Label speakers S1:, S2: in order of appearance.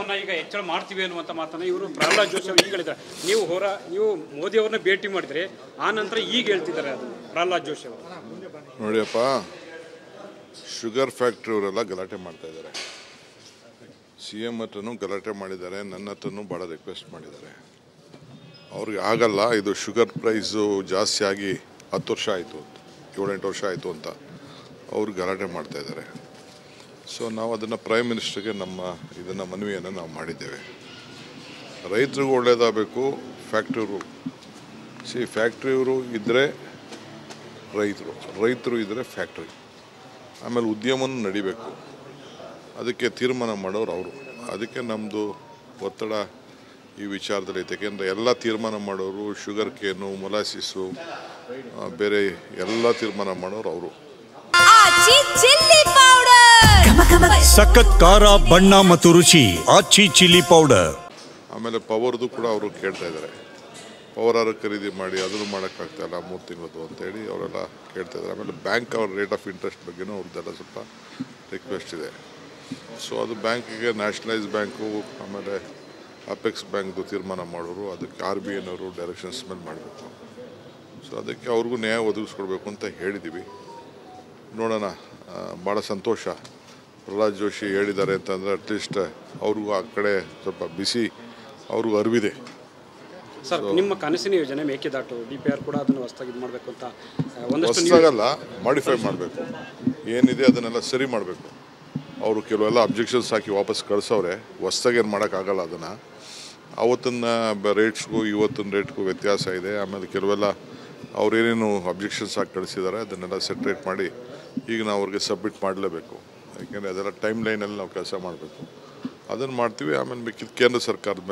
S1: ದರವನ್ನು ಈಗ ಹೆಚ್ಚಳ ಮಾಡ್ತೀವಿ ಅನ್ನುವಂಥ ಮಾತನ್ನು ಇವರು ಪ್ರಹ್ಲಾದ್ ಜೋಶಿ ಅವರು ಈಗ ಹೇಳಿದ್ದಾರೆ. ನೀವು ಮೋದಿ ಅವ್ರನ್ನ ಭೇಟಿ ಮಾಡಿದರೆ ಆ ನಂತರ ಈಗ ಹೇಳ್ತಿದ್ದಾರೆ ಅದು ಪ್ರಹ್ಲಾದ್ ಜೋಶಿ ಅವರು.
S2: ನೋಡಿಯಪ್ಪ, ಶುಗರ್ ಫ್ಯಾಕ್ಟ್ರಿ ಅವರೆಲ್ಲ ಗಲಾಟೆ ಮಾಡ್ತಾ ಇದ್ದಾರೆ. CM ಹತ್ರನೂ ಗಲಾಟೆ ಮಾಡಿದ್ದಾರೆ, ನನ್ನ ಹತ್ರನೂ ಭಾಳ ರಿಕ್ವೆಸ್ಟ್ ಮಾಡಿದ್ದಾರೆ. ಅವ್ರಿಗೆ ಆಗಲ್ಲ, ಇದು ಶುಗರ್ ಪ್ರೈಸು ಜಾಸ್ತಿ ಆಗಿ 10 ವರ್ಷ ಆಯಿತು, 7-8 ವರ್ಷ ಆಯಿತು ಅಂತ ಅವ್ರು ಗಲಾಟೆ ಮಾಡ್ತಾ ಇದ್ದಾರೆ. ಸೊ ನಾವು ಅದನ್ನು ಪ್ರೈಮ್ ಮಿನಿಸ್ಟರ್ಗೆ ಇದನ್ನು ಮನವಿಯನ್ನು ನಾವು ಮಾಡಿದ್ದೇವೆ. ರೈತರಿಗೂ ಒಳ್ಳೇದಾಗಬೇಕು, ಫ್ಯಾಕ್ಟ್ರಿಯವರು ಇದ್ದರೆ ರೈತರು ಇದ್ದರೆ ಫ್ಯಾಕ್ಟ್ರಿ, ಆಮೇಲೆ ಉದ್ಯಮನೂ ನಡಿಬೇಕು. ಅದಕ್ಕೆ ತೀರ್ಮಾನ ಮಾಡೋರು ಅವರು. ಅದಕ್ಕೆ ನಮ್ಮದು ಒತ್ತಡ ಈ ವಿಚಾರದಲ್ಲಿ ಐತೆ. ಯಾಕೆಂದರೆ ಎಲ್ಲ ತೀರ್ಮಾನ ಮಾಡೋರು, ಶುಗರ್ ಕೇನು, ಮೊಲಾಸಿಸು, ಬೇರೆ ಎಲ್ಲ ತೀರ್ಮಾನ ಮಾಡೋರು ಅವರು.
S3: ಸಖತ್ ಖಾರ, ಬಣ್ಣ ಮತ್ತು ರುಚಿ ಆಚಿ ಚಿಲ್ಲಿ ಪೌಡರ್.
S2: ಆಮೇಲೆ ಪವರ್ದು ಕೂಡ ಅವರು ಕೇಳ್ತಾ ಇದ್ದಾರೆ. ಪವರ್ ಖರೀದಿ ಮಾಡಿ ಅದನ್ನು ಮಾಡೋಕ್ಕಾಗ್ತಾಯಿಲ್ಲ 3 ತಿಂಗಳದ್ದು ಅಂತೇಳಿ ಅವರೆಲ್ಲ ಕೇಳ್ತಾ ಇದ್ದಾರೆ. ಆಮೇಲೆ ಬ್ಯಾಂಕ್ ಅವ್ರ ರೇಟ್ ಆಫ್ ಇಂಟ್ರೆಸ್ಟ್ ಬಗ್ಗೆನೂ ಅವ್ರದ್ದೆಲ್ಲ ಸ್ವಲ್ಪ ರಿಕ್ವೆಸ್ಟ್ ಇದೆ. ಸೊ ಅದು ಬ್ಯಾಂಕಿಗೆ ನ್ಯಾಷನಲೈಸ್ ಬ್ಯಾಂಕು ಆಮೇಲೆ ಅಪೆಕ್ಸ್ ಬ್ಯಾಂಕ್ದು ತೀರ್ಮಾನ ಮಾಡೋರು, ಅದಕ್ಕೆ RBIನವರು ಡೈರೆಕ್ಷನ್ಸ್ ಮೇಲೆ ಮಾಡಬೇಕು. ಸೊ ಅದಕ್ಕೆ ಅವ್ರಿಗೂ ನ್ಯಾಯ ಒದಗಿಸ್ಕೊಡ್ಬೇಕು ಅಂತ ಹೇಳಿದ್ದೀವಿ. ನೋಡೋಣ. ಭಾಳ ಸಂತೋಷ ಪ್ರಹ್ಲಾದ್ ಜೋಶಿ ಹೇಳಿದ್ದಾರೆ ಅಂತಂದರೆ ಅಟ್ಲೀಸ್ಟ್ ಅವ್ರಿಗೂ ಆ ಕಡೆ ಸ್ವಲ್ಪ ಬಿಸಿ ಅವ್ರಿಗೂ ಅರಿವಿದೆ.
S1: ಸರ್, ನಿಮ್ಮ ಕನಸಿನ ಯೋಜನೆ ಮೇಕೆದಾಟು DPR ಕೂಡ ಅದನ್ನು ಹೊಸದಾಗಿ ಇದು ಮಾಡಬೇಕು ಅಂತ
S2: ಹೊಸದಾಗಲ್ಲ, ಮಾಡಿಫೈ ಮಾಡಬೇಕು. ಏನಿದೆ ಅದನ್ನೆಲ್ಲ ಸರಿ ಮಾಡಬೇಕು. ಅವರು ಕೆಲವೆಲ್ಲ ಅಬ್ಜೆಕ್ಷನ್ಸ್ ಹಾಕಿ ವಾಪಸ್ ಕಳಿಸೋರೆ. ಹೊಸದಾಗಿ ಏನು ಮಾಡೋಕ್ಕಾಗಲ್ಲ. ಅದನ್ನು ಅವತ್ತಿನ ರೇಟ್ಸ್ಗೂ ಇವತ್ತಿನ ರೇಟ್ಗೂ ವ್ಯತ್ಯಾಸ ಇದೆ. ಆಮೇಲೆ ಕೆಲವೆಲ್ಲ ಅವರೇನೇನು ಅಬ್ಜೆಕ್ಷನ್ಸ್ ಹಾಕಿ ಕಳಿಸಿದ್ದಾರೆ ಅದನ್ನೆಲ್ಲ ಸೆಟ್ರೇಟ್ ಮಾಡಿ ಈಗ ನಾವು ಅವ್ರಿಗೆ ಸಬ್ಮಿಟ್ ಮಾಡಲೇಬೇಕು. ಯಾಕೆಂದರೆ ಅದೆಲ್ಲ ಟೈಮ್ ಲೈನಲ್ಲಿ ನಾವು ಕೆಲಸ ಮಾಡಬೇಕು. ಅದನ್ನು ಮಾಡ್ತೀವಿ. ಆಮೇಲೆ ಬೇಕಿದ್ದು ಕೇಂದ್ರ ಸರ್ಕಾರದ ಮೇಲೆ